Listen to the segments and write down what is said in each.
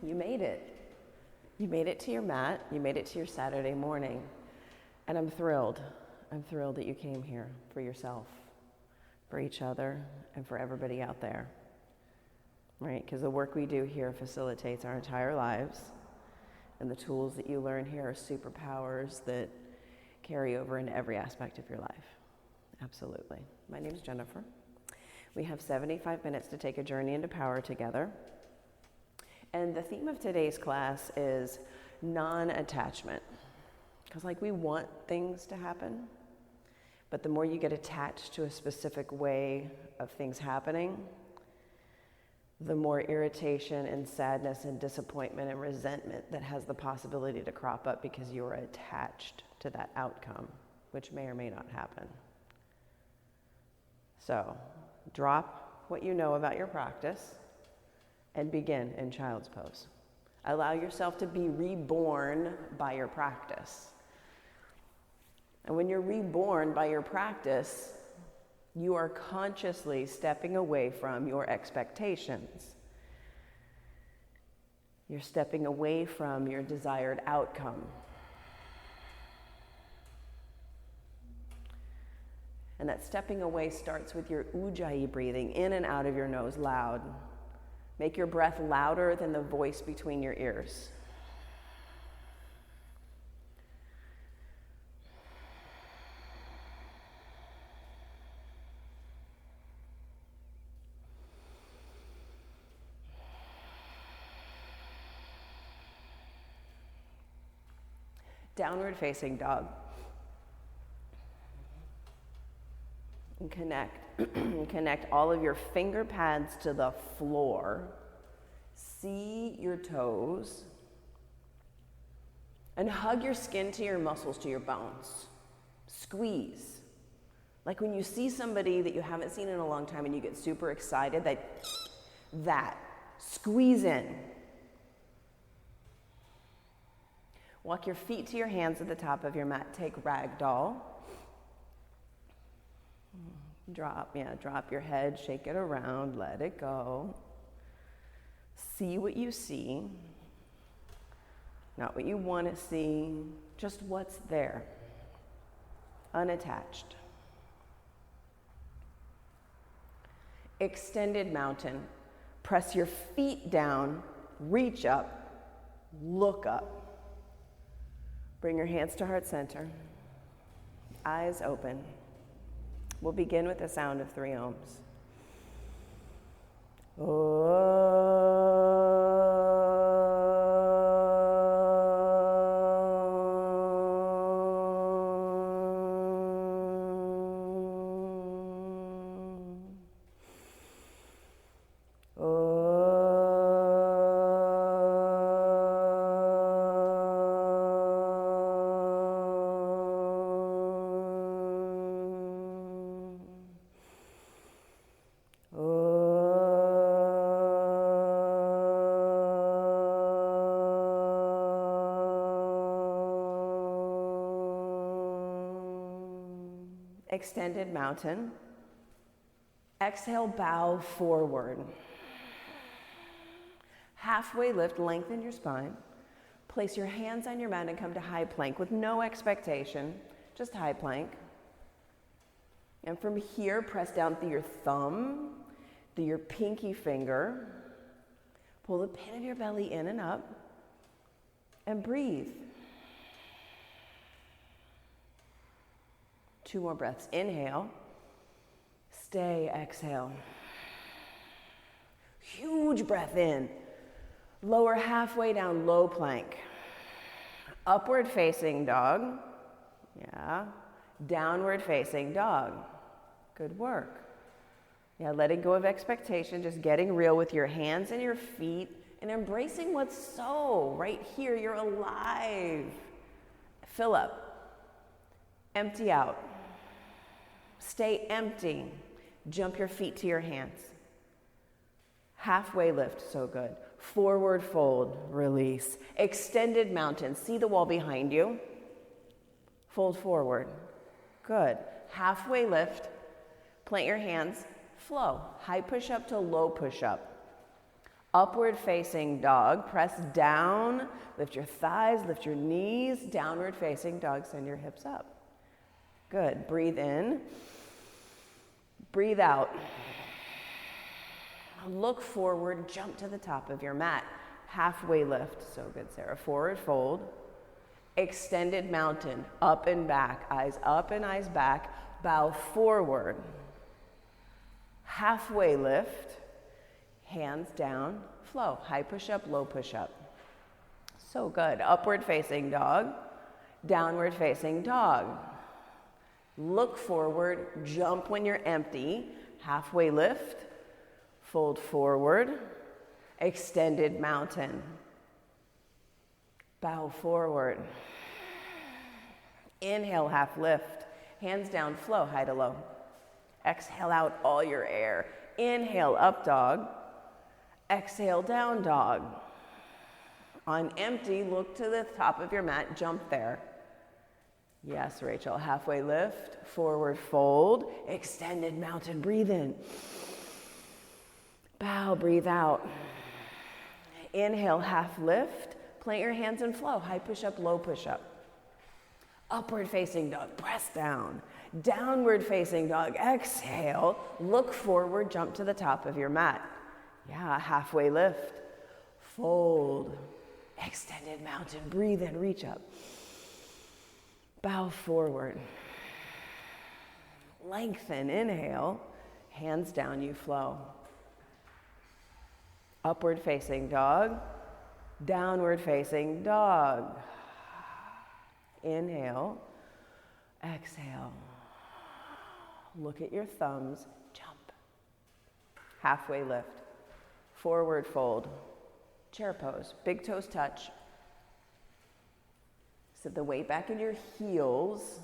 You made it. You made it to your mat. You made it to your Saturday morning. And I'm thrilled. I'm thrilled that you came here for yourself, for each other, and for everybody out there. Right? Because the work we do here facilitates our entire lives. And the tools that you learn here are superpowers that carry over into every aspect of your life. Absolutely. My name is Jennifer. We have 75 minutes to take a journey into power together. And the theme of today's class is non-attachment. Because we want things to happen, but the more you get attached to a specific way of things happening, the more irritation and sadness and disappointment and resentment that has the possibility to crop up because you are attached to that outcome, which may or may not happen. So, drop what you know about your practice and begin in child's pose. Allow yourself to be reborn by your practice. And when you're reborn by your practice, you are consciously stepping away from your expectations. You're stepping away from your desired outcome. And that stepping away starts with your ujjayi breathing in and out of your nose loud. Make your breath louder than the voice between your ears. Downward facing dog. And connect all of your finger pads to the floor. See your toes. And hug your skin to your muscles, to your bones. Squeeze. Like when you see somebody that you haven't seen in a long time and you get super excited, that. Squeeze in. Walk your feet to your hands at the top of your mat. Take ragdoll. Drop your head, shake it around, let it go. See what you see. Not what you want to see, just what's there. Unattached. Extended mountain. Press your feet down, reach up, look up. Bring your hands to heart center. Eyes open. We'll begin with the sound of 3 ohms. Extended mountain. Exhale, bow forward. Halfway lift, lengthen your spine. Place your hands on your mat and come to high plank with no expectation, just high plank. And from here, press down through your thumb, through your pinky finger. Pull the pin of your belly in and up, and breathe. 2 more breaths. Inhale. Stay. Exhale. Huge breath in. Lower halfway down, low plank. Upward facing dog. Yeah. Downward facing dog. Good work. Yeah, letting go of expectation, just getting real with your hands and your feet and embracing what's so. Right here, you're alive. Fill up. Empty out. Stay empty. Jump your feet to your hands. Halfway lift, so good. Forward fold, release. Extended mountain, see the wall behind you. Fold forward. Good. Halfway lift, plant your hands, flow. High push up to low push up. Upward facing dog, press down, lift your thighs, lift your knees, downward facing dog, send your hips up. Good, breathe in, breathe out. Look forward, jump to the top of your mat. Halfway lift, so good, Sarah. Forward fold, extended mountain, up and back, eyes up and eyes back, bow forward. Halfway lift, hands down, flow, high push-up, low push-up. So good, upward facing dog, downward facing dog. Look forward, jump when you're empty, halfway lift, fold forward, extended mountain, bow forward. Inhale, half lift, hands down, flow, high to low. Exhale out all your air. Inhale, up dog. Exhale, down dog. On empty, look to the top of your mat, jump there. Yes, Rachel, halfway lift, forward fold, extended mountain, breathe in. Bow, breathe out. Inhale, half lift, plant your hands and flow, high push-up, low push-up. Upward facing dog, press down. Downward facing dog, exhale, look forward, jump to the top of your mat. Yeah, halfway lift, fold, extended mountain, breathe in, reach up. Bow forward. Lengthen, inhale, hands down, you flow. Upward facing dog, downward facing dog. Inhale, exhale. Look at your thumbs, jump. Halfway lift, forward fold, chair pose, big toes touch. Sit the weight back in your heels.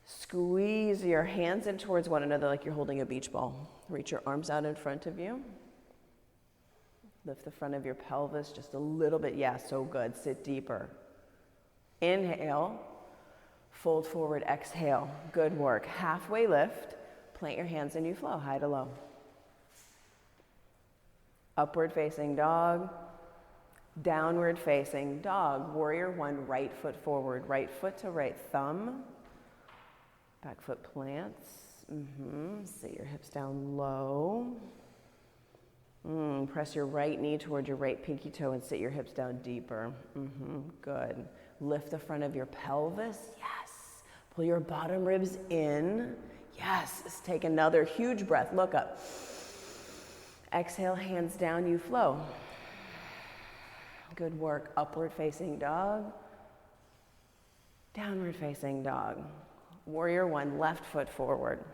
Squeeze your hands in towards one another like you're holding a beach ball. Reach your arms out in front of you. Lift the front of your pelvis just a little bit. Yeah, so good. Sit deeper. Inhale, fold forward, exhale. Good work. Halfway lift, plant your hands and you flow, high to low. Upward facing dog, downward facing dog. Warrior one, right foot forward, right foot to right thumb. Back foot plants. Sit your hips down low. Press your right knee toward your right pinky toe and sit your hips down deeper. Good. Lift the front of your pelvis. Yes. Pull your bottom ribs in. Yes. Let's take another huge breath. Look up. Exhale, hands down, you flow. Good work. Upward facing dog. Downward facing dog. Warrior one, left foot forward.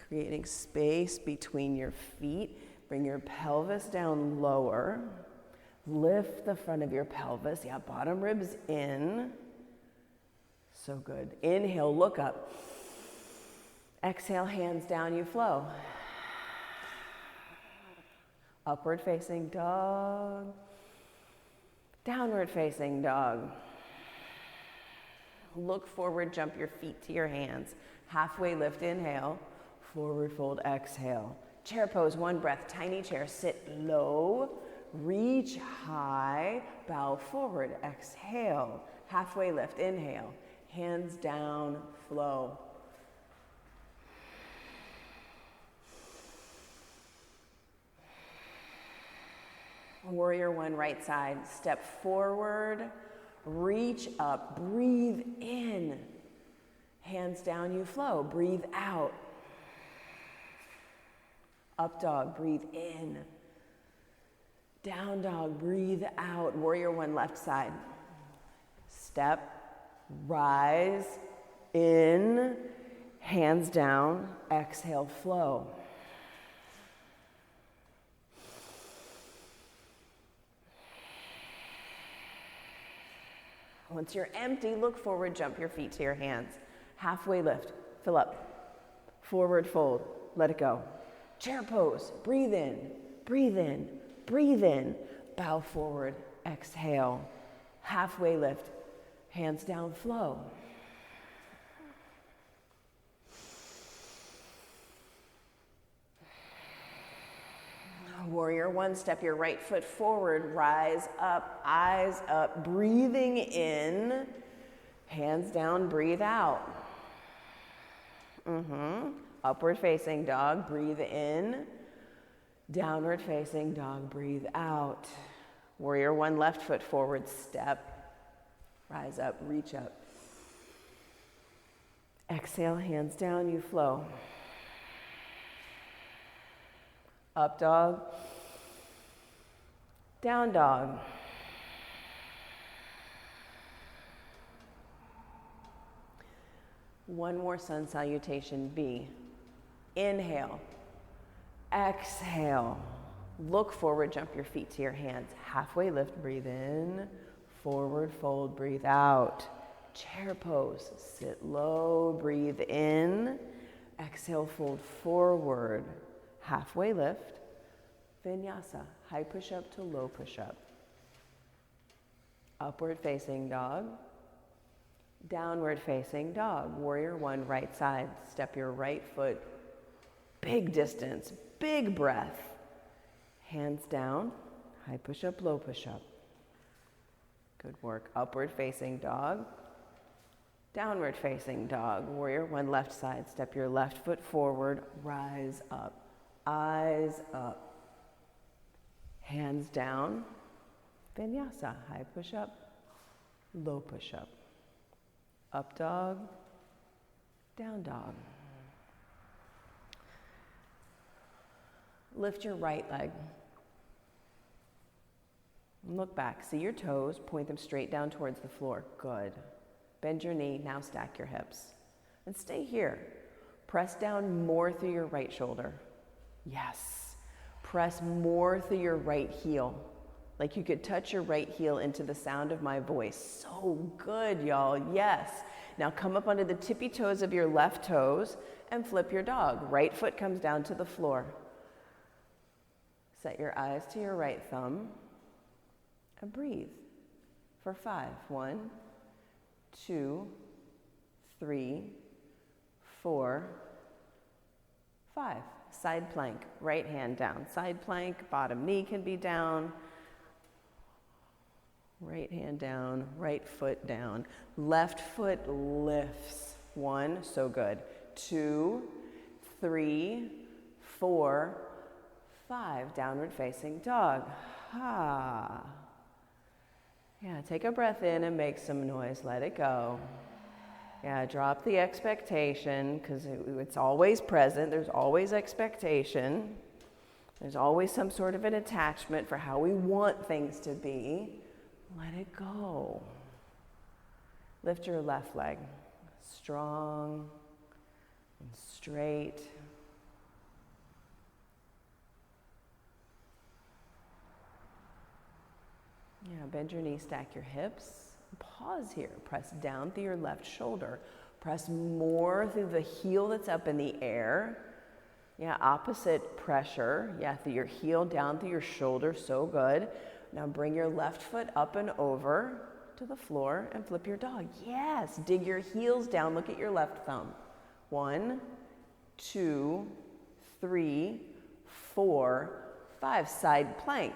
Creating space between your feet. Bring your pelvis down lower. Lift the front of your pelvis. Yeah, bottom ribs in. So good. Inhale, look up. Exhale, hands down, you flow. Upward facing dog. Downward facing dog. Look forward, jump your feet to your hands. Halfway lift, inhale. Forward fold, exhale. Chair pose, one breath, tiny chair, sit low, reach high, bow forward, exhale. Halfway lift, inhale, hands down, flow. Warrior one, right side, step forward, reach up, breathe in. Hands down, you flow, breathe out. Up dog, breathe in. Down dog, breathe out. Warrior one, left side. Step, rise, in, hands down, exhale, flow. Once you're empty, look forward, jump your feet to your hands. Halfway lift, fill up. Forward fold, let it go. Chair pose, breathe in, breathe in, breathe in. Bow forward, exhale. Halfway lift, hands down, flow. Warrior one, step your right foot forward, rise up, eyes up, breathing in, hands down, breathe out. Upward facing dog, breathe in. Downward facing dog, breathe out. Warrior one, left foot forward, step, rise up, reach up. Exhale, hands down, you flow. Up dog, down dog. One more sun salutation, B. Inhale, exhale, look forward, jump your feet to your hands. Halfway lift, breathe in, forward fold, breathe out. Chair pose, sit low, breathe in, exhale, fold forward. Halfway lift, vinyasa, high push-up to low push-up. Upward facing dog, downward facing dog. Warrior one, right side, step your right foot, big distance, big breath. Hands down, high push-up, low push-up. Good work. Upward facing dog, downward facing dog. Warrior one, left side, step your left foot forward, rise up. Eyes up, hands down, vinyasa, high push-up, low push-up. Up dog, down dog. Lift your right leg. Look back, see your toes, point them straight down towards the floor. Good. Bend your knee, now stack your hips. And stay here. Press down more through your right shoulder. Yes. Press more through your right heel. Like you could touch your right heel into the sound of my voice. So good, y'all. Yes. Now come up onto the tippy toes of your left toes and flip your dog. Right foot comes down to the floor. Set your eyes to your right thumb and breathe for 5. 1, 2, 3, 4, 5. Side plank, right hand down. Side plank, bottom knee can be down. Right hand down, right foot down. Left foot lifts. 1, so good. 2, 3, 4, 5. Downward facing dog. Ha. Yeah, take a breath in and make some noise. Let it go. Yeah, drop the expectation because it's always present. There's always expectation. There's always some sort of an attachment for how we want things to be. Let it go. Lift your left leg. Strong and straight. Yeah, bend your knee, stack your hips. Pause here. Press down through your left shoulder. Press more through the heel that's up in the air. Yeah, opposite pressure. Yeah, through your heel, down through your shoulder. So good. Now bring your left foot up and over to the floor and flip your dog. Yes, dig your heels down. Look at your left thumb. 1, 2, 3, 4, 5. Side plank.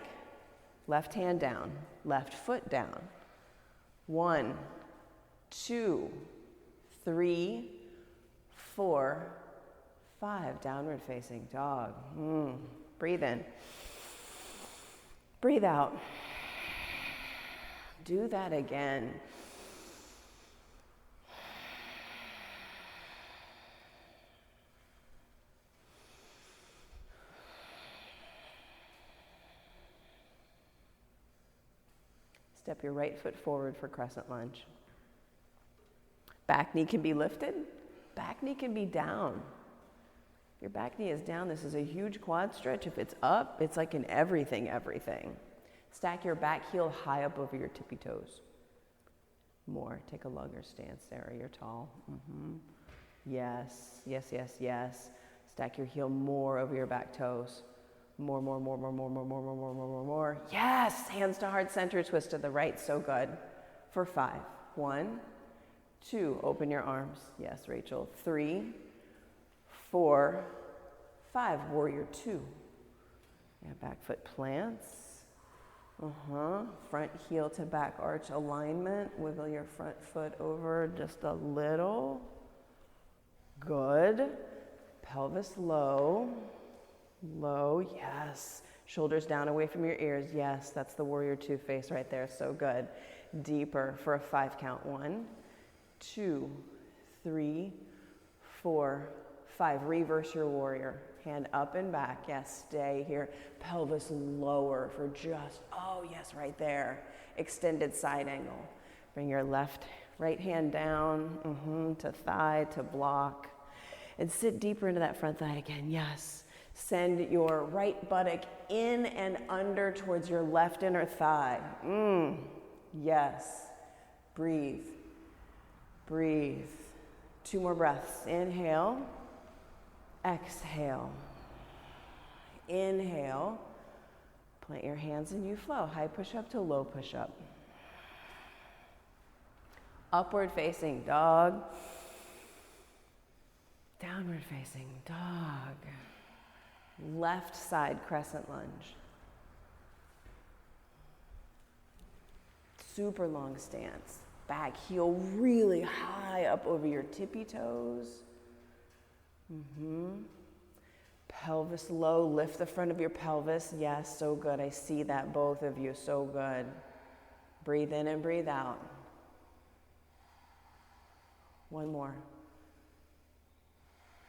Left hand down. Left foot down. 1, 2, 3, 4, 5. Downward facing dog. Breathe in. Breathe out. Do that again. Step your right foot forward for Crescent Lunge. Back knee can be lifted. Back knee can be down. If your back knee is down, this is a huge quad stretch. If it's up, it's like an everything. Stack your back heel high up over your tippy toes. More. Take a lugger stance, Sarah. You're tall. Yes. Stack your heel more over your back toes. More. Yes! Hands to heart center, twist to the right. So good. For 5. 1, 2. Open your arms. Yes, Rachel. 3, 4, 5. Warrior 2. Yeah, Back foot plants. Front heel to back arch alignment. Wiggle your front foot over just a little. Good. Pelvis low. Low, yes. Shoulders down away from your ears. Yes, that's the warrior two face right there. So good. Deeper for a 5 count. 1, 2, 3, 4, 5. Reverse your warrior. Hand up and back. Yes, stay here. Pelvis lower for just, oh yes, right there. Extended side angle. Bring your right hand down to thigh, to block. And sit deeper into that front thigh again. Yes. Send your right buttock in and under towards your left inner thigh. Yes. Breathe. Breathe. 2 more breaths. Inhale. Exhale. Inhale. Plant your hands and you flow. High push-up to low push-up. Upward facing dog. Downward facing dog. Left side crescent lunge. Super long stance. Back heel really high up over your tippy toes. Pelvis low, lift the front of your pelvis. Yes, so good. I see that, both of you, so good. Breathe in and breathe out. 1 more.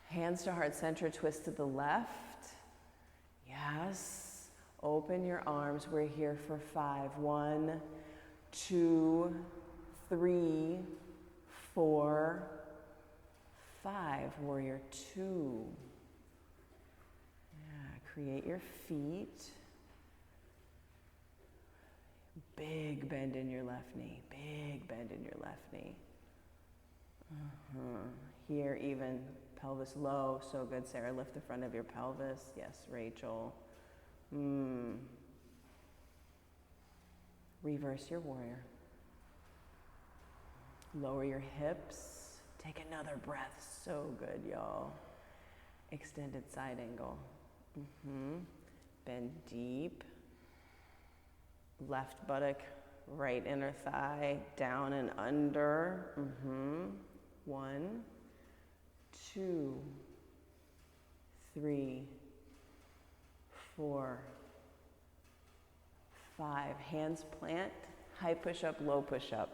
Hands to heart center, twist to the left. Yes. Open your arms. We're here for 5. 1, 2, 3, 4, 5. Warrior 2. Create your feet. Big bend in your left knee. Big bend in your left knee. Here even pelvis low. So good, Sarah. Lift the front of your pelvis. Yes, Rachel. Reverse your warrior. Lower your hips. Take another breath. So good, y'all. Extended side angle. Bend deep. Left buttock, right inner thigh, down and under. 1, 2, 3, 4, 5. Hands plant, high push-up, low push-up.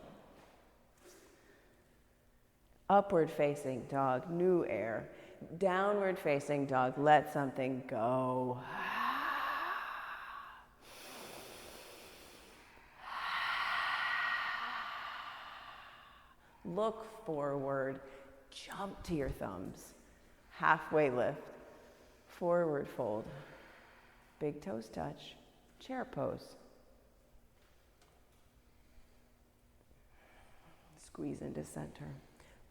Upward facing dog, new air. Downward facing dog, let something go. Look forward, jump to your thumbs. Halfway lift, forward fold. Big toes touch, chair pose. Squeeze into center.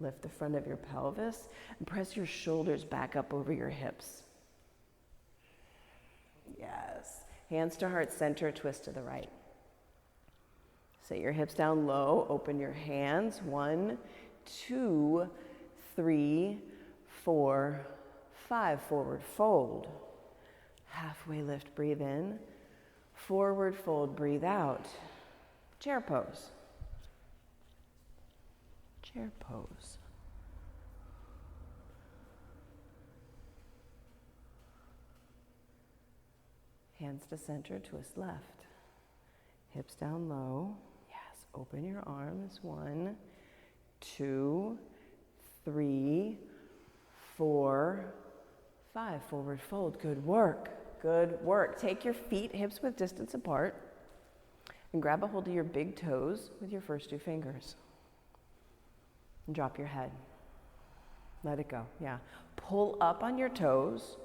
Lift the front of your pelvis and press your shoulders back up over your hips. Yes. Hands to heart center, twist to the right. Set your hips down low, open your hands. 1, 2, 3, 4, 5. Forward fold. Halfway lift, breathe in. Forward fold, breathe out. Chair pose. Chair pose. Hands to center, twist left. Hips down low. Yes, open your arms. 1, 2, 3, 4, 5. Forward fold. Good work. Good work. Take your feet hips width distance apart and grab a hold of your big toes with your first 2 fingers. And drop your head. Let it go. Yeah. Pull up on your toes.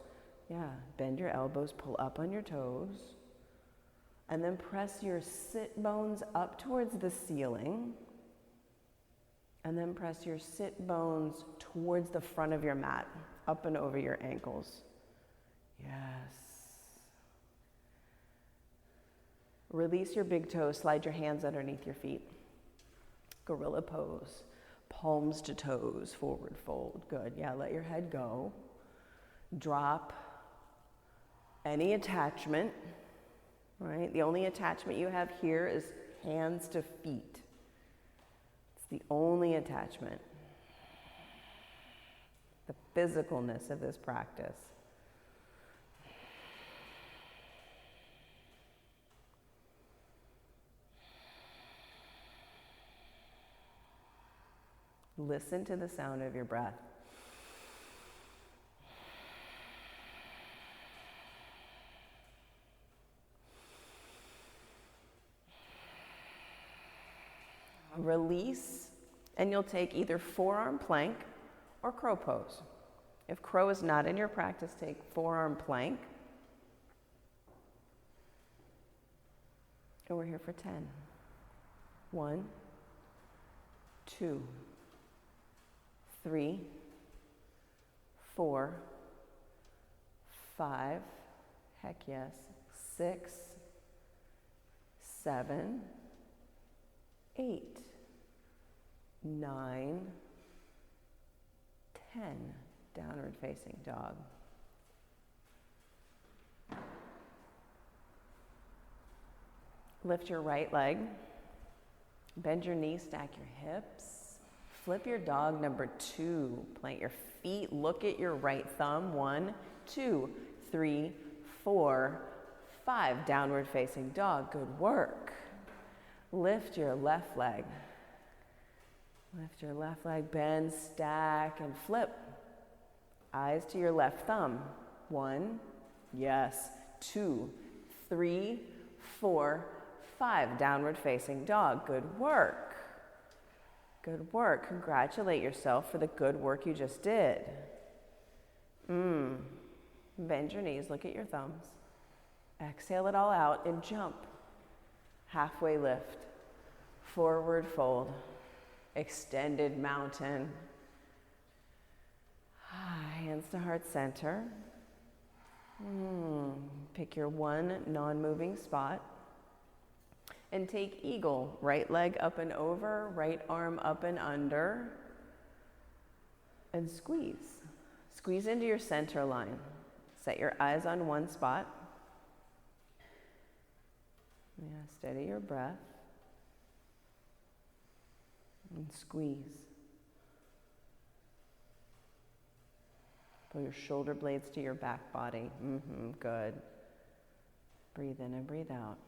Yeah. Bend your elbows. Pull up on your toes. And then press your sit bones up towards the ceiling. And then press your sit bones towards the front of your mat, up and over your ankles. Yes. Release your big toes. Slide your hands underneath your feet. Gorilla pose. Palms to toes, forward fold. Good. Yeah, let your head go. Drop any attachment. right? The only attachment you have here is hands to feet. It's the only attachment. The physicalness of this practice. Listen to the sound of your breath. Release, and you'll take either forearm plank or crow pose. If crow is not in your practice, take forearm plank. And we're here for 10. 1, 2, 3, 4, 5, heck yes, 6, 7, 8, 9, 10, downward facing dog. Lift your right leg, bend your knees, stack your hips, flip your dog number 2, plant your feet, look at your right thumb, 1, 2, 3, 4, 5, downward facing dog, good work. Lift your left leg. Lift your left leg, bend, stack, and flip. Eyes to your left thumb. 1, yes, 2, 3, 4, 5, downward facing dog. Good work. Good work. Congratulate yourself for the good work you just did. Bend your knees, look at your thumbs. Exhale it all out and jump. Halfway lift. Forward fold. Extended mountain. Hands to heart center. Pick your one non-moving spot. And take eagle. Right leg up and over, right arm up and under. And squeeze. Squeeze into your center line. Set your eyes on one spot. Yeah, steady your breath. And squeeze. Pull your shoulder blades to your back body. Good. Breathe in and breathe out.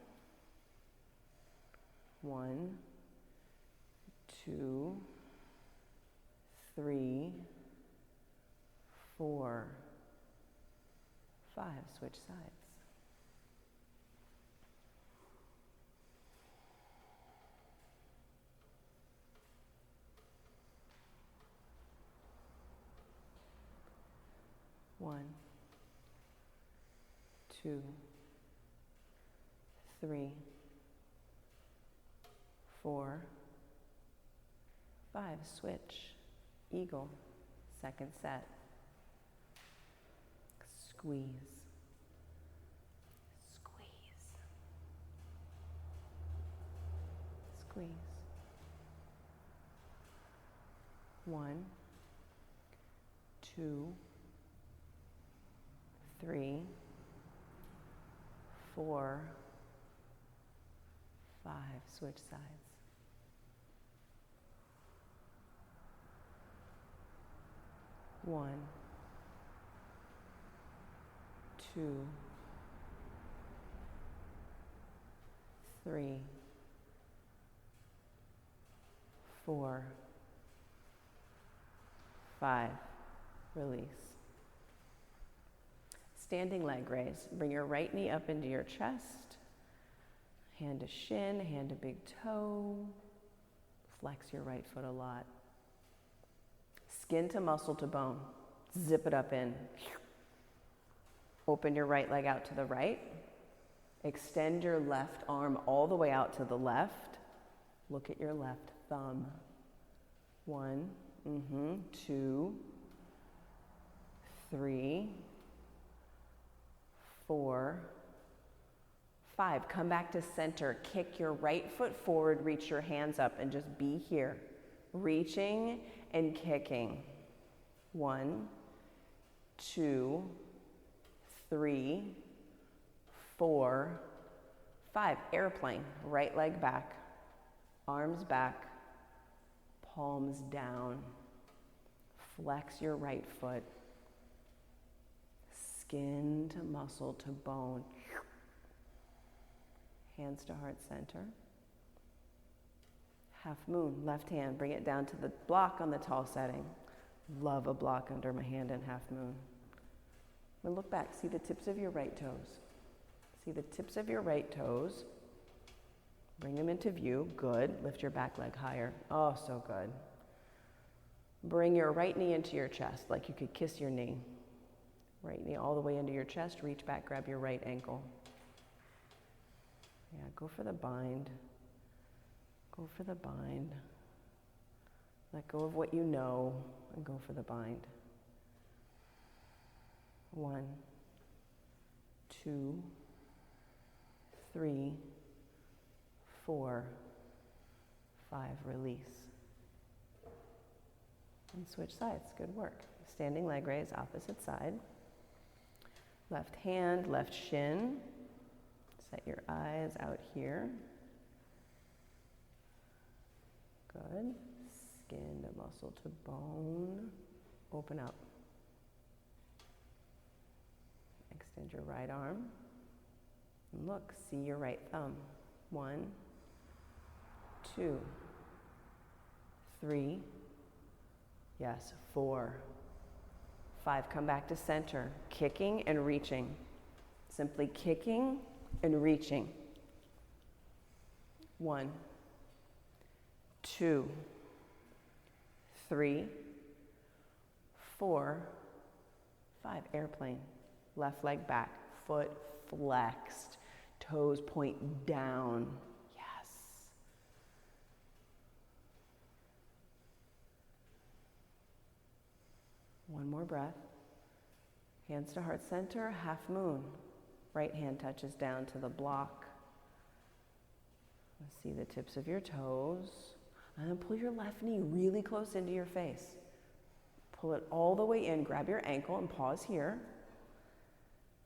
1, 2, 3, 4, 5. Switch sides. One, 2, 3, 4, 5. Switch. Eagle. Second set. Squeeze. Squeeze. Squeeze. 1, 2, 3, 4, 5. Switch sides. 1, 2, 3, 4, 5. Release. Standing leg raise. Bring your right knee up into your chest. Hand to shin, hand to big toe. Flex your right foot a lot. Skin to muscle to bone. Zip it up in. Open your right leg out to the right. Extend your left arm all the way out to the left. Look at your left thumb. 1, 2, 3, 4, 5. Come back to center. Kick your right foot forward, reach your hands up, and just be here. Reaching and kicking. 1, 2, 3, 4, 5, airplane, right leg back, arms back, palms down. Flex your right foot, skin to muscle to bone. Hands to heart center. Half moon, left hand, bring it down to the block on the tall setting. Love a block under my hand in half moon. And look back, see the tips of your right toes. See the tips of your right toes. Bring them into view, good. Lift your back leg higher, oh, so good. Bring your right knee into your chest, like you could kiss your knee. Right knee all the way into your chest, reach back, grab your right ankle. Yeah, go for the bind. Go for the bind. Let go of what you know and go for the bind. 1, 2, 3, 4, 5, release. And switch sides, good work. Standing leg raise, opposite side. Left hand, left shin. Set your eyes out here. Good. Skin to muscle to bone. Open up. Extend your right arm. And look, see your right thumb. 1, 2, 3, yes, 4, 5. Come back to center. Kicking and reaching. Simply kicking and reaching. 1, 2, 3, 4, 5. Airplane. Left leg back. Foot flexed. Toes point down. Yes. One more breath. Hands to heart center, half moon. Right hand touches down to the block. See the tips of your toes. And then pull your left knee really close into your face. Pull it all the way in. Grab your ankle and pause here.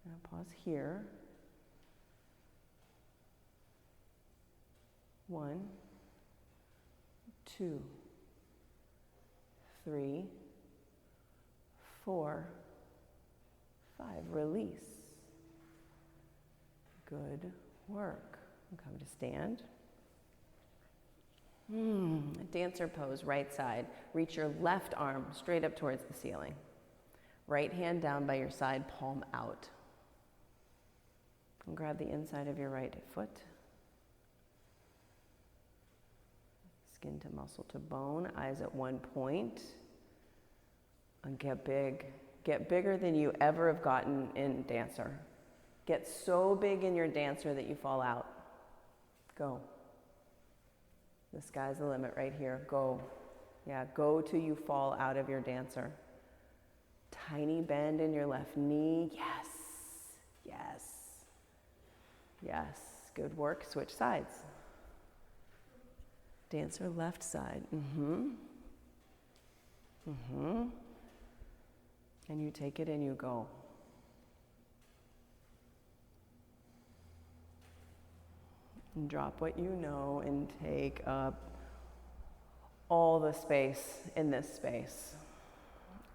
Now pause here. 1, 2, 3, 4, 5. Release. Good work. Come to stand. Dancer pose, right side. Reach your left arm straight up towards the ceiling. Right hand down by your side, palm out. And grab the inside of your right foot. Skin to muscle to bone, eyes at one point. And get big. Get bigger than you ever have gotten in dancer. Get so big in your dancer that you fall out. Go. The sky's the limit right here. Go. Yeah, go till you fall out of your dancer. Tiny bend in your left knee. Yes. Yes. Yes. Good work. Switch sides. Dancer left side. And you take it and you go. And drop what you know and take up all the space in this space.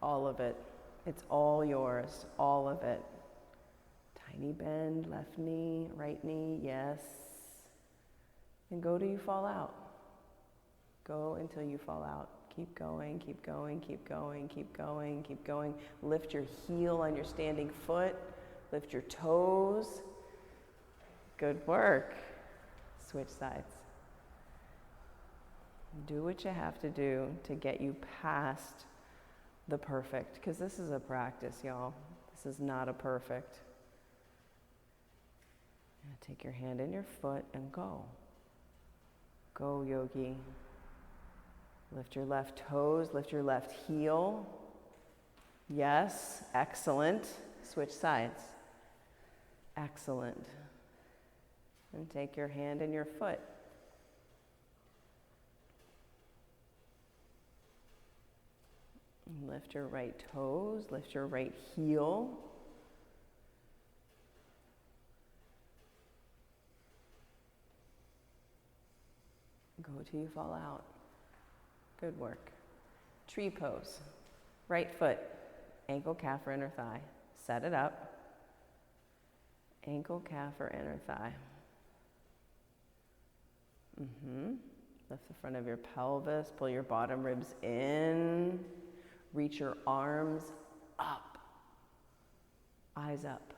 All of it. It's all yours. All of it. Tiny bend, left knee, right knee, yes. And go till you fall out. Go until you fall out. Keep going, keep going, keep going, keep going, keep going. Lift your heel on your standing foot. Lift your toes. Good work. Switch sides. Do what you have to do to get you past the perfect, because this is a practice, y'all. This is not a perfect. Take your hand in your foot and go. Go, yogi. Lift your left toes, lift your left heel. Yes, excellent. Switch sides. Excellent. And take your hand in your foot. And lift your right toes, lift your right heel. Go till you fall out. Good work. Tree pose. Right foot, ankle, calf, or inner thigh. Set it up. Ankle, calf, or inner thigh. Lift the front of your pelvis. Pull your bottom ribs in. Reach your arms up. Eyes up.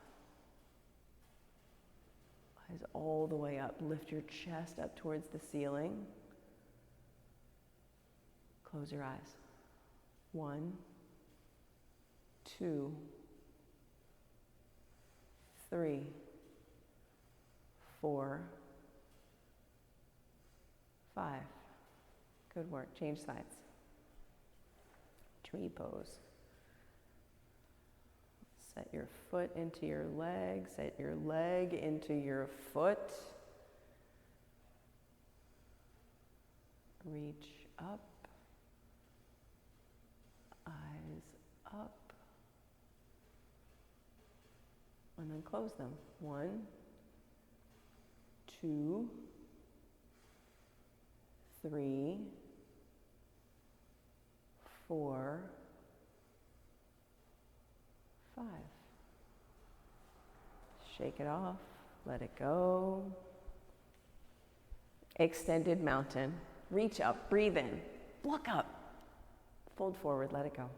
Eyes all the way up. Lift your chest up towards the ceiling. Close your eyes. 1, 2, 3, 4, 5. Good work. Change sides. Tree pose. Set your foot into your leg. Set your leg into your foot. Reach up. Eyes up. And then close them. 1, 2, 3, 4, 5. Shake it off. Let it go. Extended mountain. Reach up. Breathe in. Look up. Fold forward. Let it go.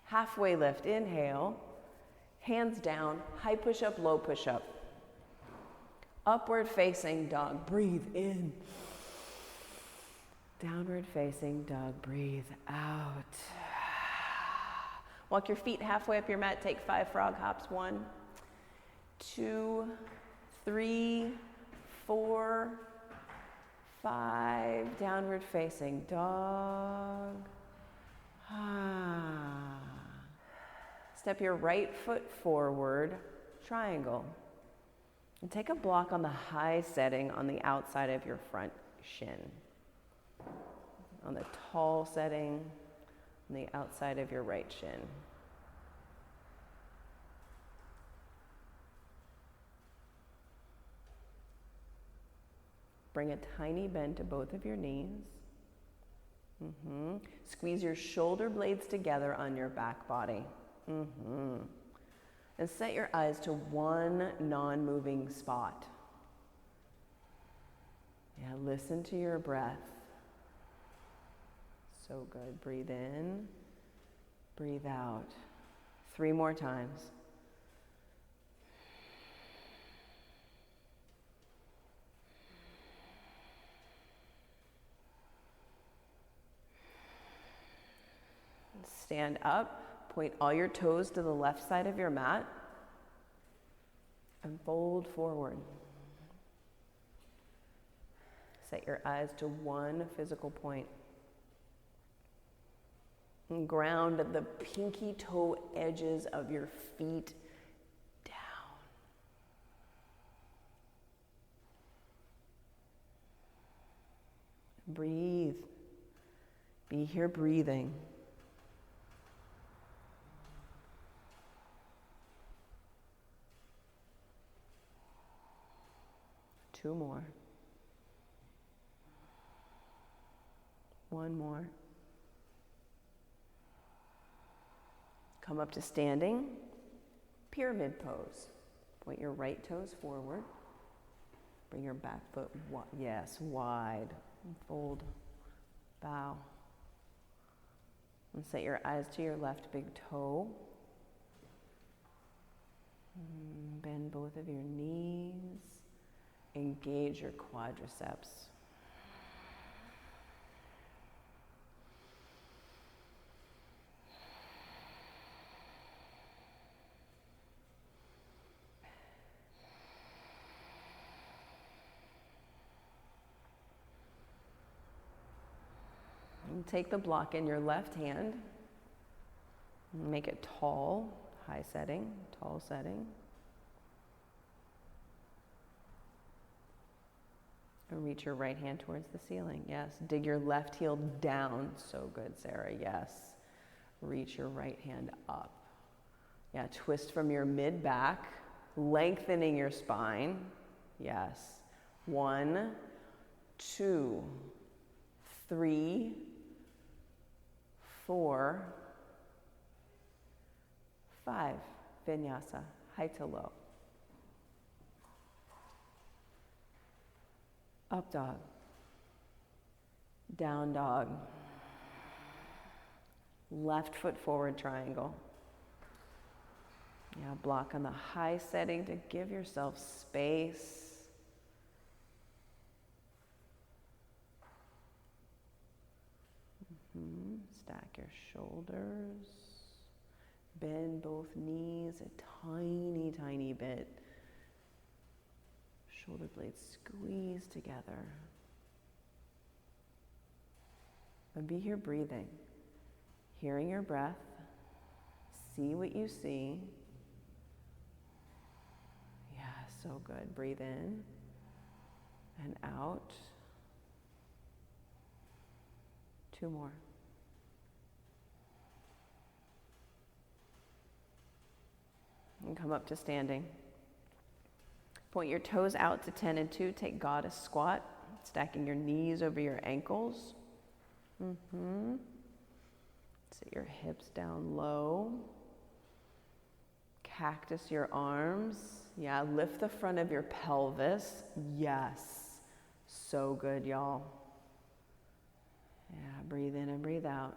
Halfway lift. Inhale. Hands down. High push-up, low push-up. Upward facing dog. Breathe in. Downward facing dog. Breathe out. Walk your feet halfway up your mat. Take 5 frog hops. 1, 2, 3, 4, 5. Downward facing dog. Step your right foot forward. Triangle. And take a block on the high setting on the outside of your front shin. On the tall setting on the outside of your right shin. Bring a tiny bend to both of your knees. Squeeze your shoulder blades together on your back body. And set your eyes to one non-moving spot. Yeah, listen to your breath. So good. Breathe in, breathe out. 3 more times. Stand up, point all your toes to the left side of your mat, and fold forward. Set your eyes to one physical point. And ground the pinky toe edges of your feet down. Breathe. Be here breathing. 2 more. 1 more. Come up to standing, pyramid pose. Point your right toes forward. Bring your back foot, wide. And fold, bow. And set your eyes to your left big toe. Bend both of your knees. Engage your quadriceps. And take the block in your left hand. Make it tall, high setting, tall setting. And reach your right hand towards the ceiling. Yes. Dig your left heel down. So good, Sarah. Yes. Reach your right hand up. Yeah. Twist from your mid back, lengthening your spine. Yes. 1, 2, 3, 4, 5. Vinyasa, high to low. Up dog. Down dog. Left foot forward triangle. Yeah, block on the high setting to give yourself space. Stack your shoulders. Bend both knees a tiny, tiny bit. Shoulder blades squeeze together. And be here breathing, hearing your breath. See what you see. Yeah, so good. Breathe in and out. 2 more. And come up to standing. Point your toes out to 10 and 2. Take goddess squat, stacking your knees over your ankles. Sit your hips down low. Cactus your arms. Yeah, lift the front of your pelvis. Yes. So good, y'all. Yeah, breathe in and breathe out.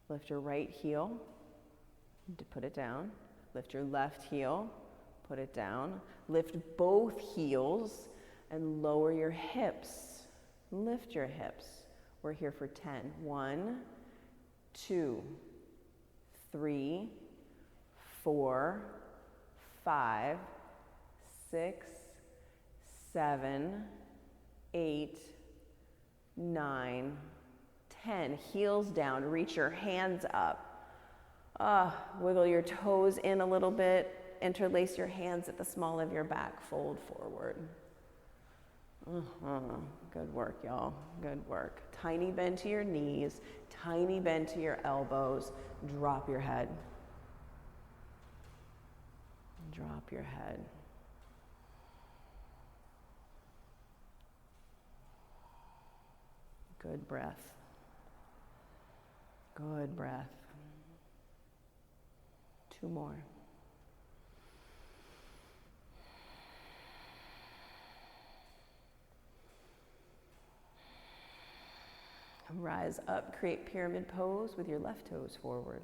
Lift your right heel. Put it down. Lift your left heel. Put it down. Lift both heels and lower your hips. Lift your hips. We're here for 10. 1, 2, 3, 4, 5, 6, 7, 8, 9, 10. Heels down. Reach your hands up. Wiggle your toes in a little bit. Interlace your hands at the small of your back. Fold forward. Good work, y'all. Good work. Tiny bend to your knees. Tiny bend to your elbows. Drop your head. Drop your head. Good breath. Good breath. 2 more. Rise up, create pyramid pose with your left toes forward.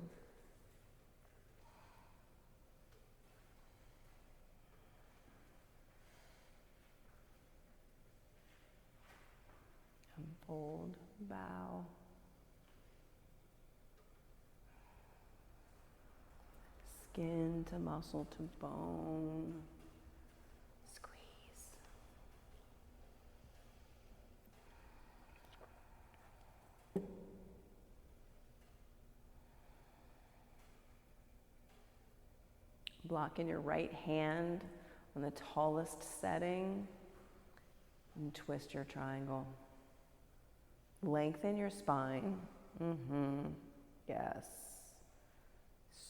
Fold, bow. Skin to muscle to bone. Squeeze. Block in your right hand on the tallest setting and twist your triangle. Lengthen your spine. Yes.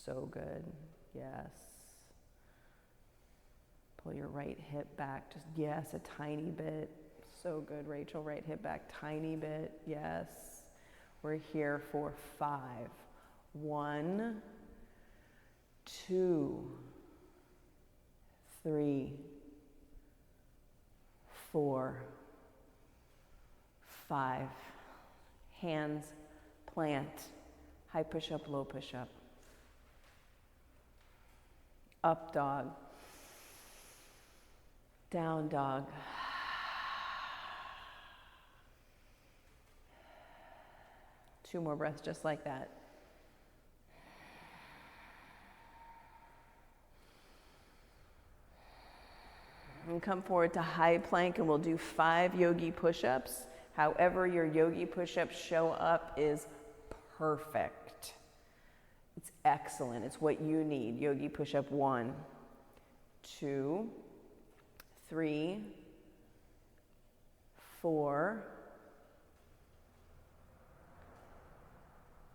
So good. Yes. Pull your right hip back. Just, yes, a tiny bit. So good, Rachel. Right hip back, tiny bit. Yes. We're here for 5. 1, 2, 3, 4, 5. Hands, plant. High push-up, low push-up. Up dog. Down dog. Two more breaths just like that. And come forward to high plank and we'll do 5 yogi push-ups. However your yogi push-ups show up is perfect. It's excellent. It's what you need. Yogi push-up 1, 2, 3, 4.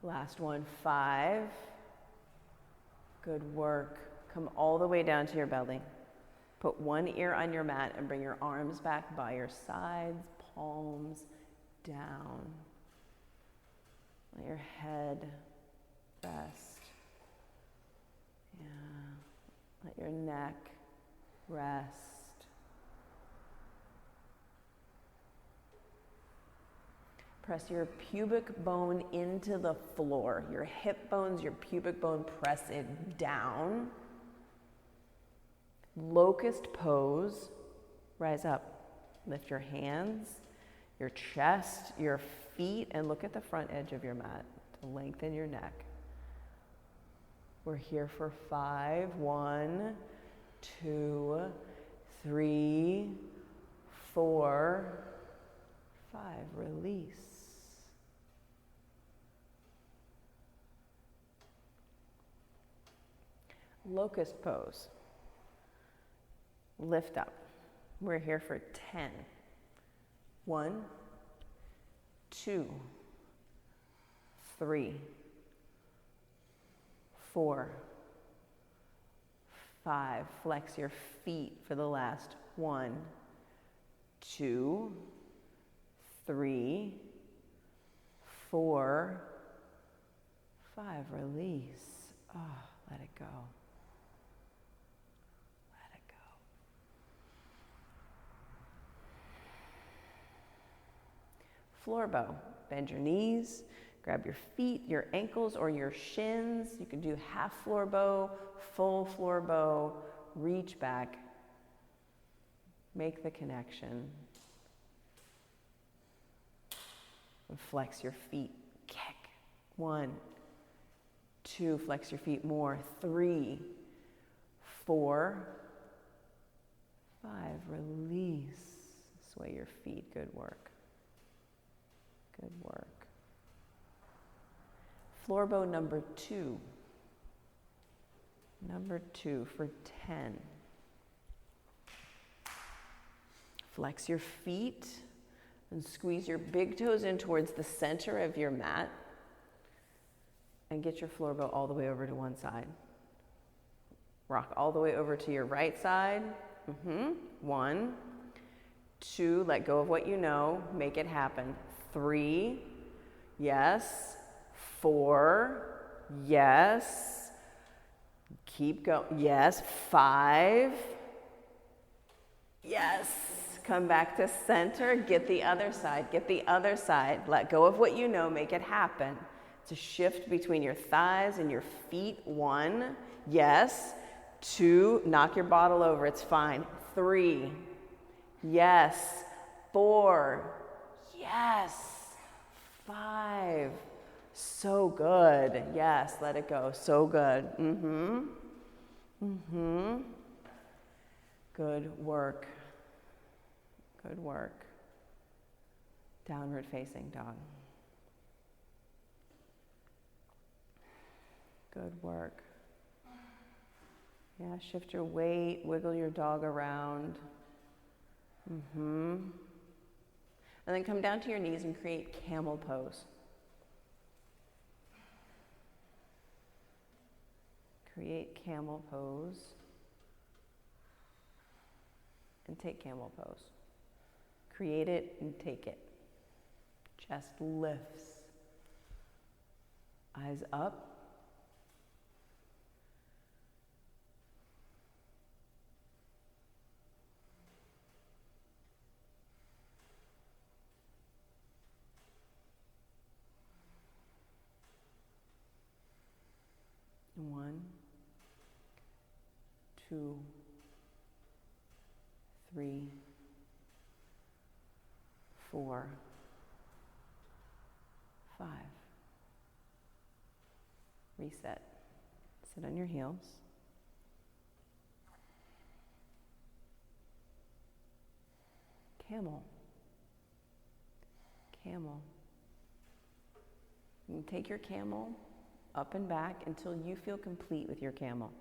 Last one, 5. Good work. Come all the way down to your belly. Put one ear on your mat and bring your arms back by your sides, palms down. Let your head rest. Yeah. Let your neck rest. Press your pubic bone into the floor. Your hip bones, your pubic bone, press it down. Locust pose. Rise up. Lift your hands, your chest, your feet, and look at the front edge of your mat to lengthen your neck. We're here for 5. 1, 2, 3, 4, 5. Release. Locust pose. Lift up. We're here for 10. 1, 2, 3, 4, 5. Flex your feet for the last 1, 2, 3, 4, 5. Release. Oh, let it go. Let it go. Floor bow. Bend your knees. Grab your feet, your ankles, or your shins. You can do half floor bow, full floor bow. Reach back. Make the connection. And flex your feet. Kick. 1, 2. Flex your feet more. 3, 4, 5. Release. Sway your feet. Good work. Good work. Floor bow number 2. Number 2 for 10. Flex your feet and squeeze your big toes in towards the center of your mat and get your floor bow all the way over to one side. Rock all the way over to your right side. 1, 2, let go of what you know, make it happen. 3, yes. 4, yes. Keep going, yes. 5, yes. Come back to center, get the other side, get the other side. Let go of what you know, make it happen. It's a shift between your thighs and your feet. 1, yes. 2, knock your bottle over, it's fine. 3, yes. 4, yes. 5, so good. Yes, let it go. So good. Good work. Good work. Downward facing dog. Good work. Yeah, shift your weight, wiggle your dog around. And then come down to your knees and create camel pose. Create camel pose. And take camel pose. Create it and take it. Chest lifts. Eyes up. One, 2, 3, 4, 5. Reset. Sit on your heels. Camel. Camel. You can take your camel up and back until you feel complete with your camel.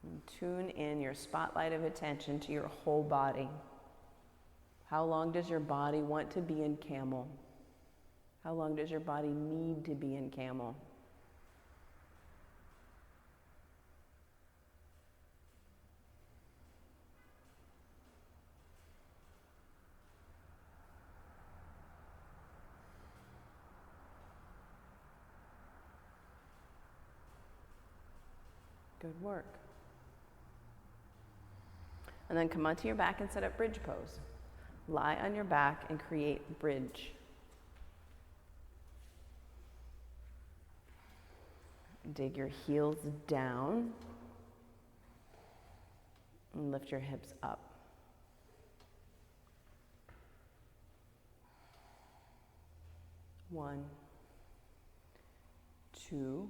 And tune in your spotlight of attention to your whole body. How long does your body want to be in camel? How long does your body need to be in camel? Good work. And then come onto your back and set up bridge pose. Lie on your back and create bridge. Dig your heels down and lift your hips up. One, two,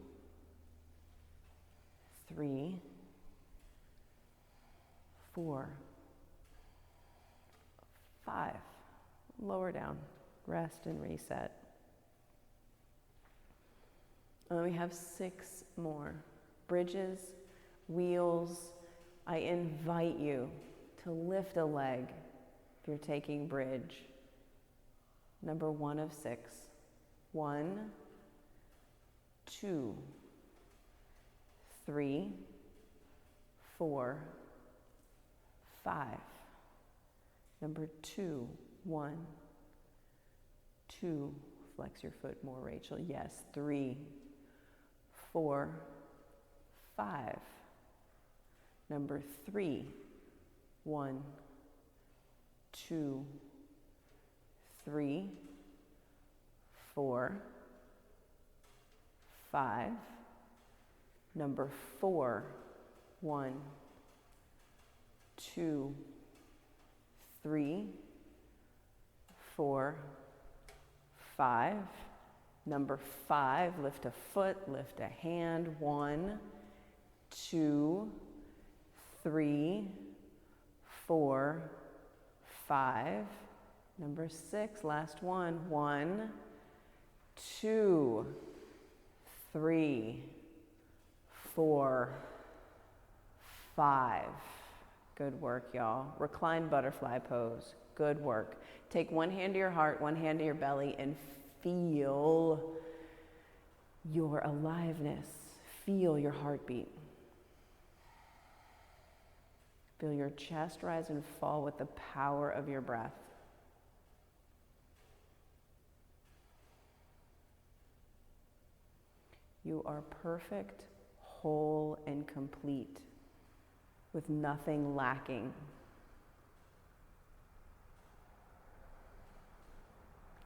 three, four, five. Lower down, rest and reset. And then we have 6 more. Bridges, wheels. I invite you to lift a leg if you're taking bridge. Number 1 of 6. 1, 2, 3, 4, 5. Number 2, 1, 2. Flex your foot more, Rachel. Yes, 3, 4, 5. Number 3, 1, 2, 3, 4, 5. Number 4, 1, 2, 3, 4, 5. Number 5, lift a foot, lift a hand. 1, 2, 3, 4, 5. Number 6, last one. 1, 2, 3, 4, 5. Good work, y'all. Recline butterfly pose. Good work. Take one hand to your heart, one hand to your belly, and feel your aliveness. Feel your heartbeat. Feel your chest rise and fall with the power of your breath. You are perfect, whole, and complete, with nothing lacking.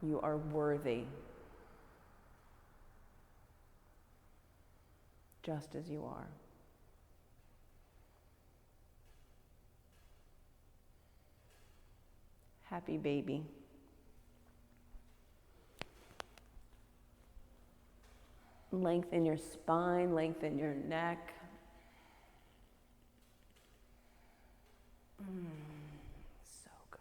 You are worthy, just as you are. Happy baby. Lengthen your spine, lengthen your neck. So good.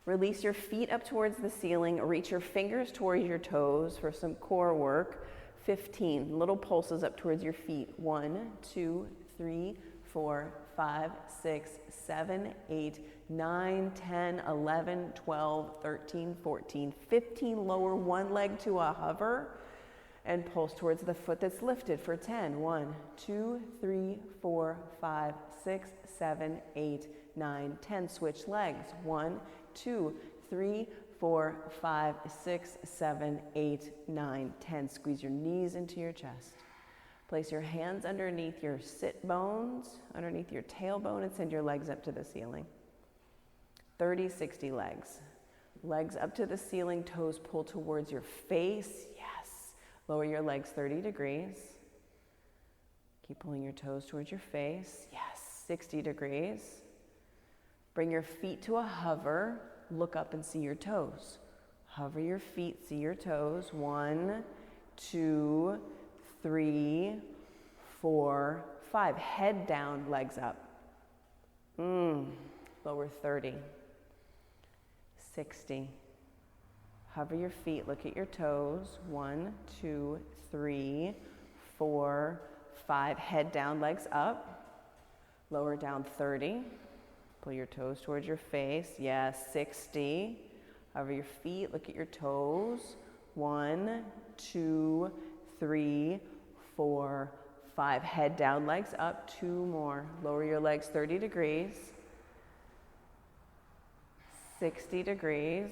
Release your feet up towards the ceiling. Reach your fingers towards your toes for some core work. 15 little pulses up towards your feet. 1, 2, 3, 4, 5, 6, 7, 8, 9, 10, 11, 12, 13, 14, 15. Lower one leg to a hover and pulse towards the foot that's lifted for 10. 1, 2, 3, 4, 5, 6, 7, 8, 9, 10. Switch legs. 1, 2, 3, 4, 5, 6, 7, 8, 9, 10. Squeeze your knees into your chest. Place your hands underneath your sit bones, underneath your tailbone, and send your legs up to the ceiling. 30, 60 legs. Legs up to the ceiling, toes pull towards your face. Yes. Lower your legs 30 degrees. Keep pulling your toes towards your face. Yes. 60 degrees. Bring your feet to a hover. Look up and see your toes. Hover your feet, see your toes. 1, 2, 3, 4, 5. Head down, legs up. Lower 30. 60. Hover your feet, look at your toes. 1, 2, 3, 4, 5. Head down, legs up. Lower down 30. Pull your toes towards your face. Yes, 60. Hover your feet, look at your toes. 1, 2, 3, 4, 5. Head down, legs up. 2 more. Lower your legs 30 degrees. 60 degrees.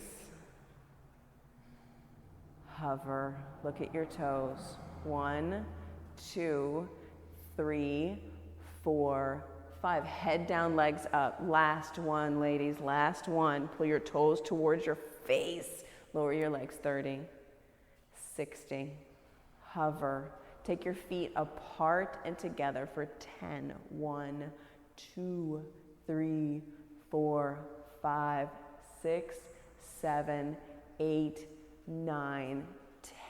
Hover. Look at your toes. 1, 2, 3, 4, 5. Head down, legs up. Last one, ladies. Last one. Pull your toes towards your face. Lower your legs 30. 60. Hover. Take your feet apart and together for 10. 1, 2, 3, 4, 5, 6, 7, 8, 9,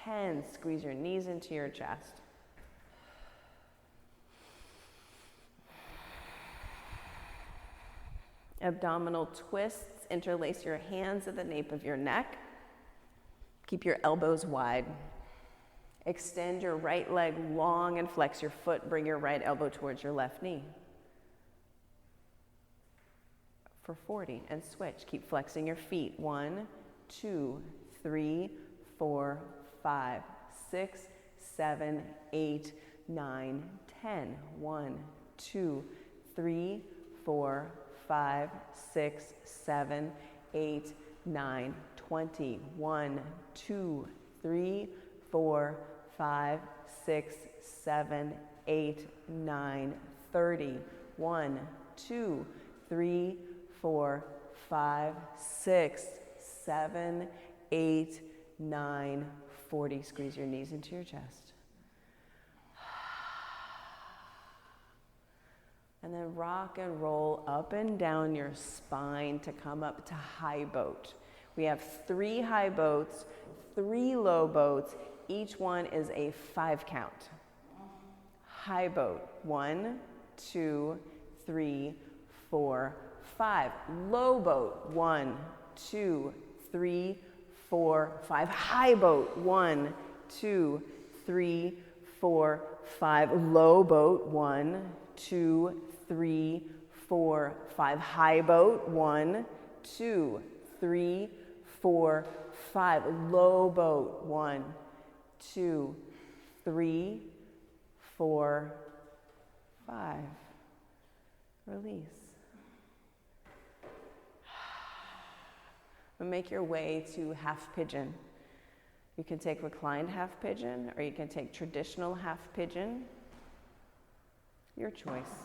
10. Squeeze your knees into your chest. Abdominal twists. Interlace your hands at the nape of your neck. Keep your elbows wide. Extend your right leg long and flex your foot. Bring your right elbow towards your left knee. For 40 and switch. Keep flexing your feet. 1, 2, 3, 4, 5, 6, 7, 8, 9, 10. 1, 2, 3, 4, 5, 6, 7, 8, 9, 20. 1, 2, 3, 4, 5, 6, 7, 8, 9, 30. 1, 2, 3, 4, 5, 6, 7, 8, 9, 40. Squeeze your knees into your chest. And then rock and roll up and down your spine to come up to high boat. We have 3 high boats, 3 low boats. Each one is a 5 count. High boat. 1, 2, 3, 4, 5. Low boat. 1, 2, 3, 4, 5. High boat. 1, 2, 3, 4, 5. Low boat. 1, 2, 3, 4, 5. High boat. 1, 2, 3, 4, 5. Low boat. 1, 2, 3, 4, 5. Release. And make your way to half pigeon. You can take reclined half pigeon, or you can take traditional half pigeon. Your choice.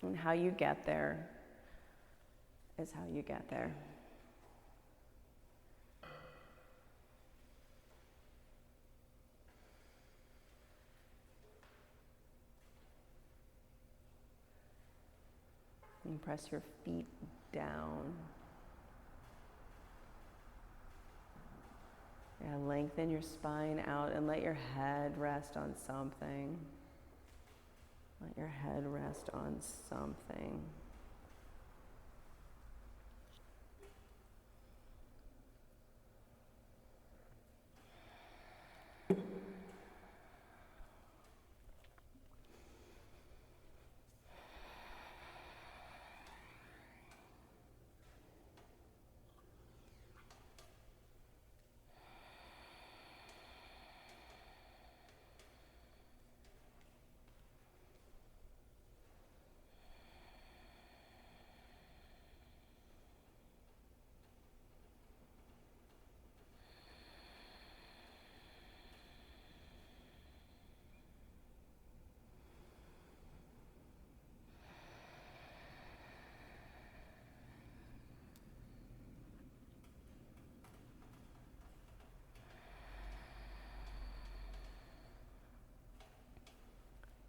And how you get there is how you get there. And press your feet down. Yeah, lengthen your spine out and let your head rest on something. Let your head rest on something.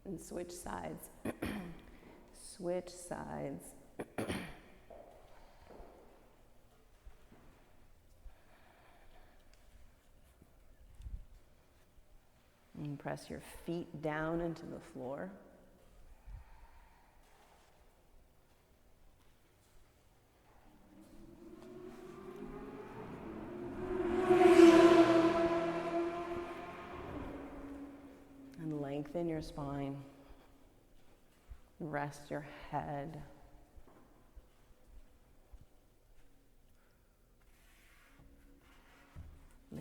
And switch sides. Switch sides. And press your feet down into the floor. Lengthen your spine. Rest your head.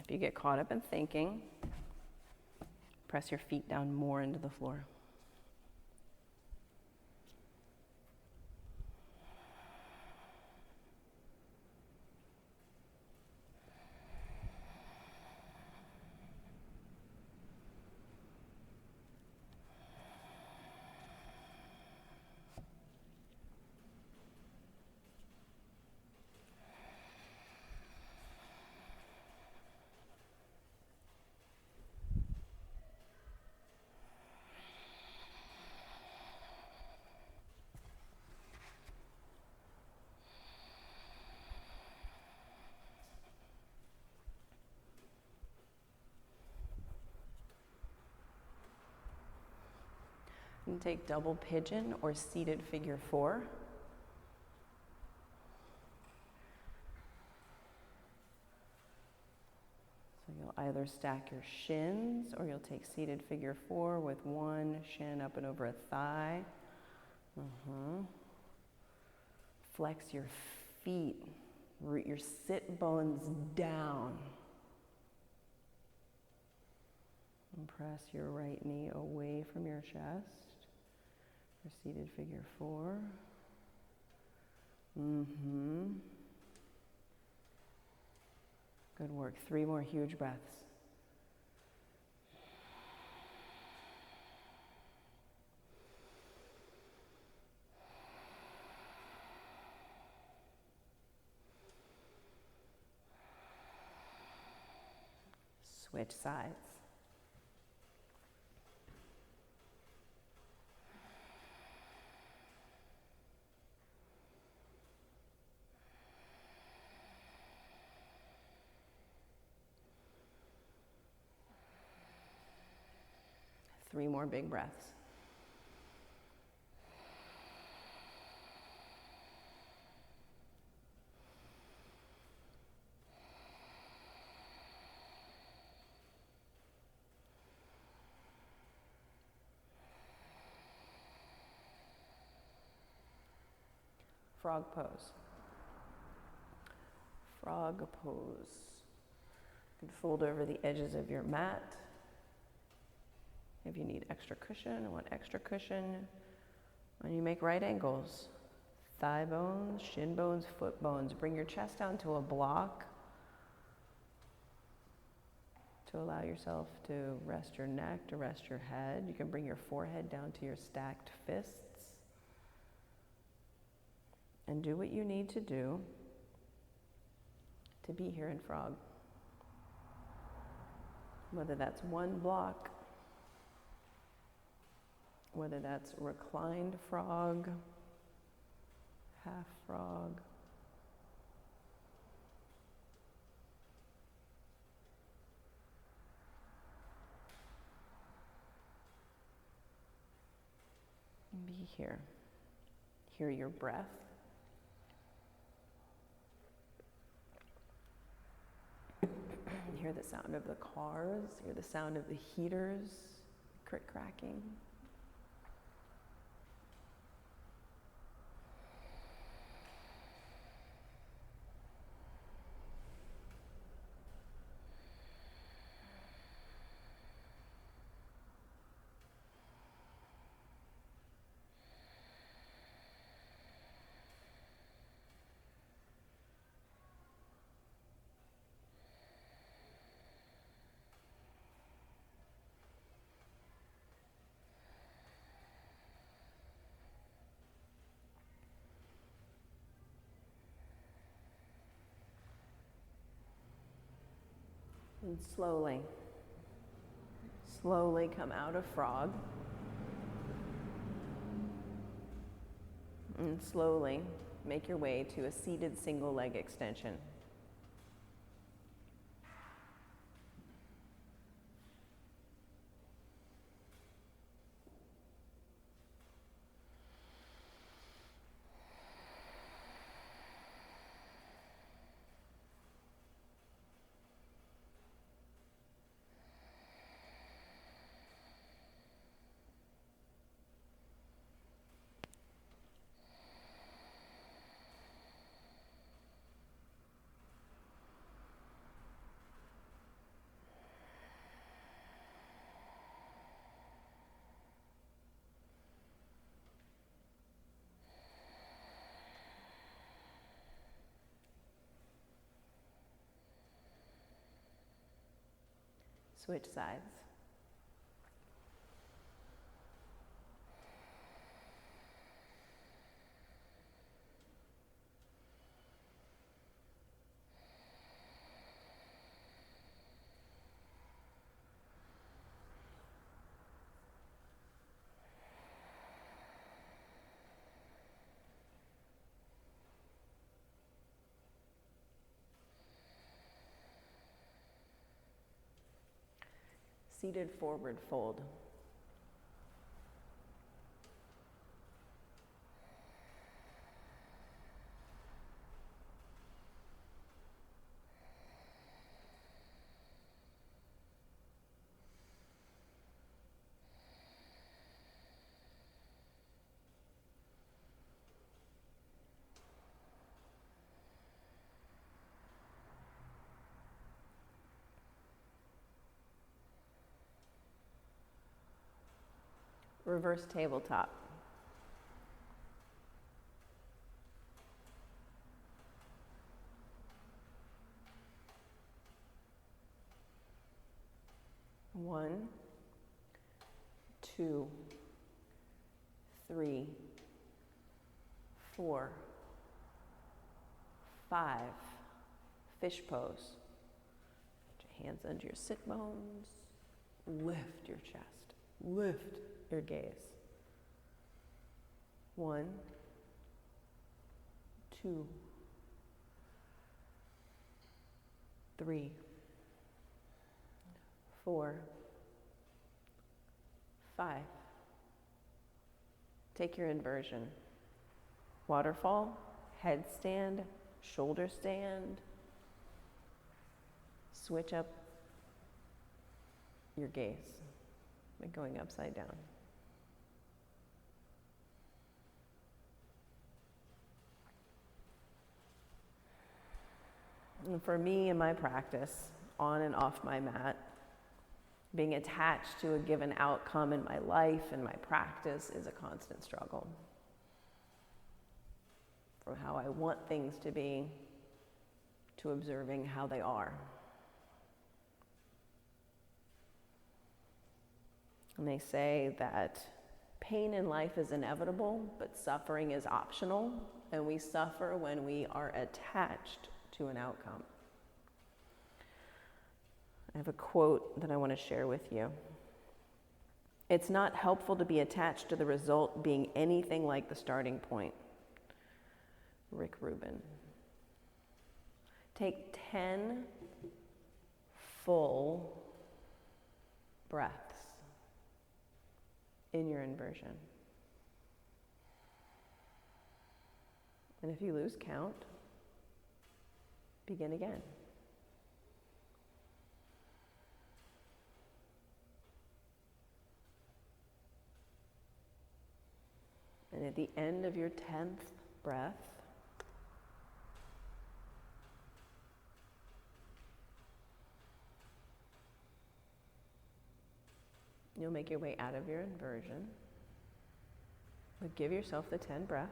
If you get caught up in thinking, press your feet down more into the floor. And take double pigeon or seated figure 4. So you'll either stack your shins or you'll take seated figure 4 with one shin up and over a thigh. Flex your feet, root your sit bones down. And press your right knee away from your chest. For seated figure 4. Good work. 3 more huge breaths. Switch sides. Three more big breaths. Frog pose. Frog pose. You can fold over the edges of your mat. If you need extra cushion, want extra cushion. When you make right angles, thigh bones, shin bones, foot bones. Bring your chest down to a block to allow yourself to rest your neck, to rest your head. You can bring your forehead down to your stacked fists. And do what you need to do to be here in frog. Whether that's one block, whether that's reclined frog, half frog. And be here. Hear your breath. Hear the sound of the cars, hear the sound of the heaters, crick-cracking. And slowly come out of frog. And slowly make your way to a seated single leg extension. Switch sides. Seated forward fold. Reverse tabletop. One, two, three, 4, 5. Fish pose. Put your hands under your sit bones. Lift your chest. Lift your gaze. 1, 2, 3, 4, 5. Take your inversion. Waterfall, headstand, shoulder stand. Switch up your gaze by going upside down. And for me in my practice, on and off my mat, being attached to a given outcome in my life and my practice is a constant struggle. From how I want things to be to observing how they are. And they say that pain in life is inevitable, but suffering is optional, and we suffer when we are attached to an outcome. I have a quote that I want to share with you. It's not helpful to be attached to the result being anything like the starting point. Rick Rubin. Take 10 full breaths in your inversion. And if you lose count, begin again. And at the end of your 10th breath, you'll make your way out of your inversion, but give yourself the 10 breaths.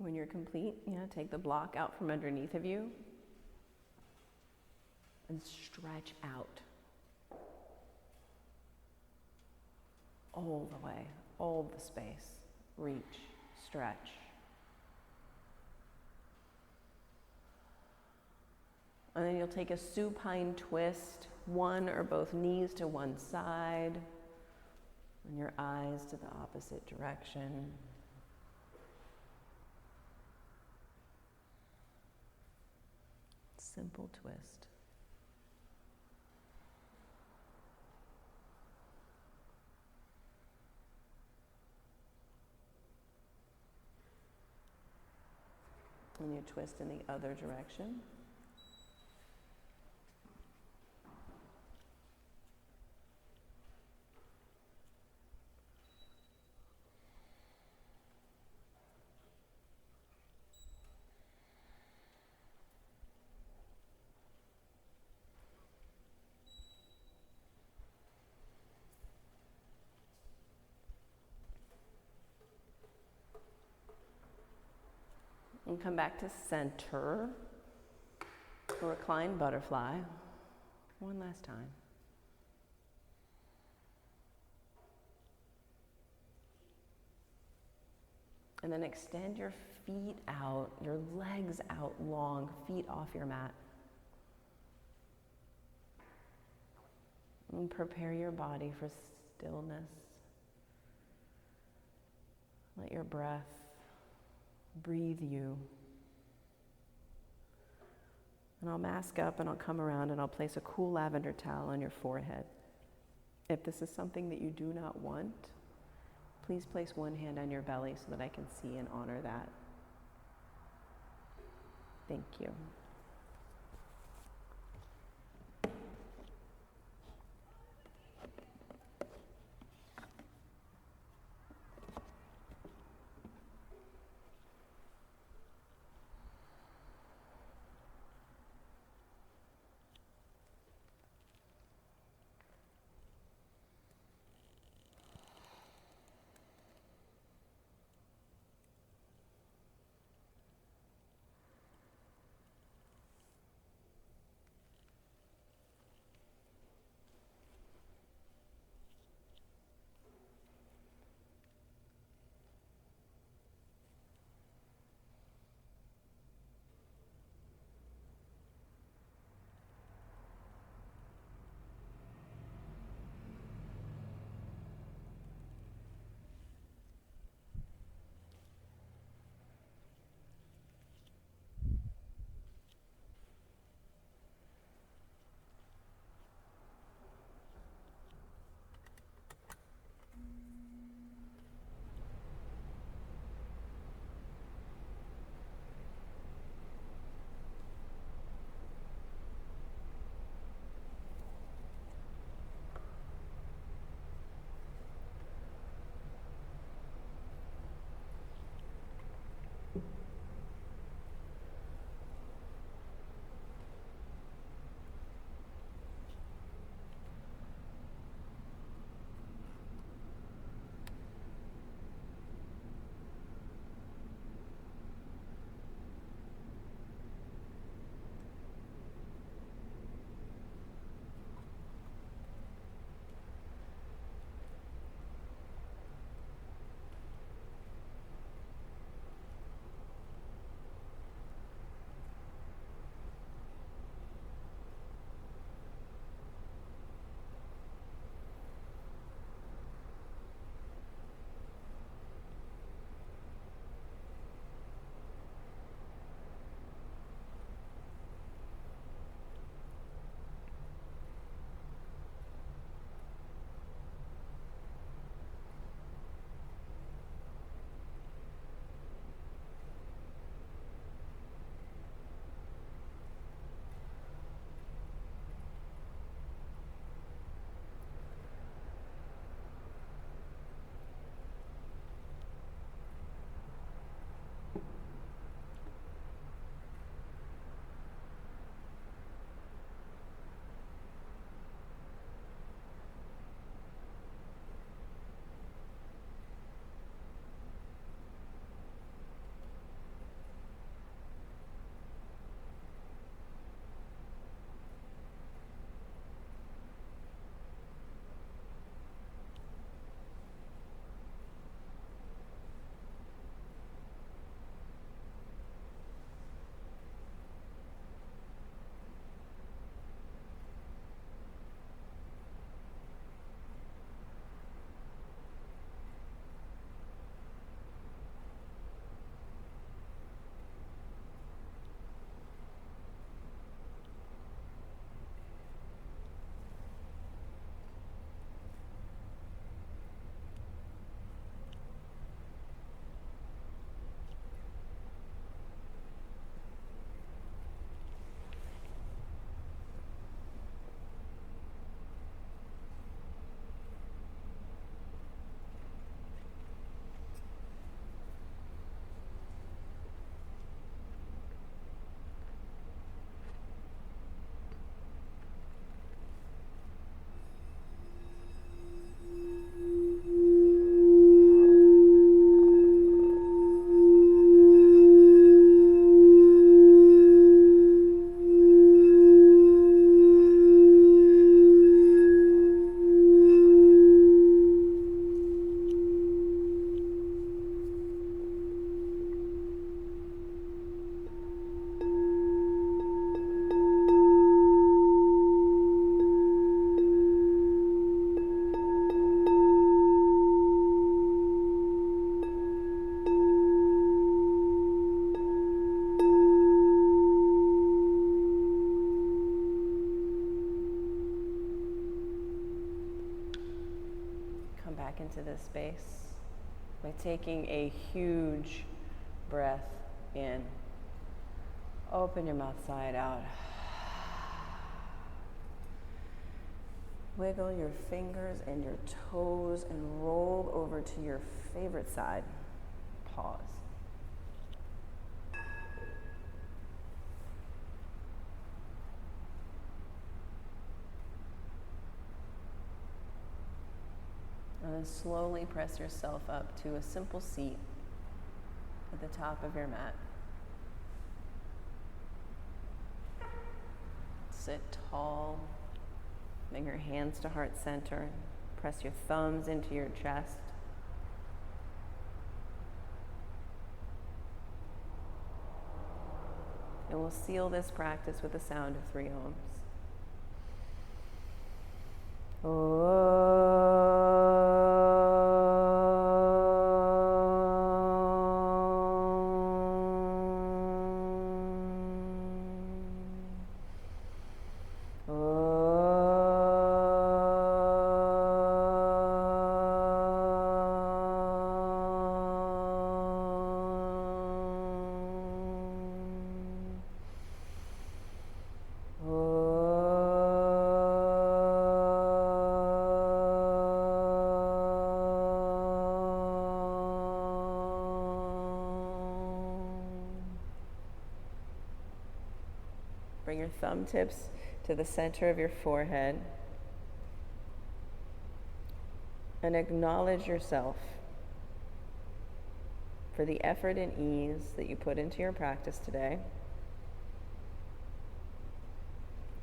When you're complete, take the block out from underneath of you and stretch out all the way, all the space. Reach, stretch. And then you'll take a supine twist, one or both knees to one side, and your eyes to the opposite direction. Simple twist. And you twist in the other direction. And come back to center. Recline Butterfly. One last time. And then extend your feet out, your legs out long, feet off your mat. And prepare your body for stillness. Let your breath breathe you. And I'll mask up and I'll come around and I'll place a cool lavender towel on your forehead. If this is something that you do not want, please place one hand on your belly so that I can see and honor that. Thank you. back into this space by taking a huge breath in. Open your mouth side out. Wiggle your fingers and your toes and roll over to your favorite side. Pause. And then slowly press yourself up to a simple seat at the top of your mat. Sit tall. Bring your hands to heart center. Press your thumbs into your chest. And we'll seal this practice with the sound of 3 ohms. Bring your thumb tips to the center of your forehead and acknowledge yourself for the effort and ease that you put into your practice today,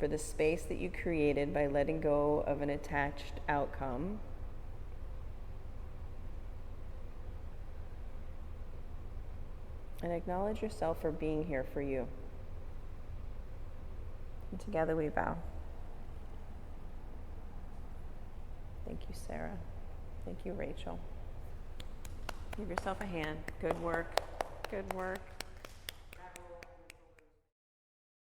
for the space that you created by letting go of an attached outcome, and acknowledge yourself for being here for you. And together we bow. Thank you, Sarah. Thank you, Rachel. Give yourself a hand. Good work. Good work.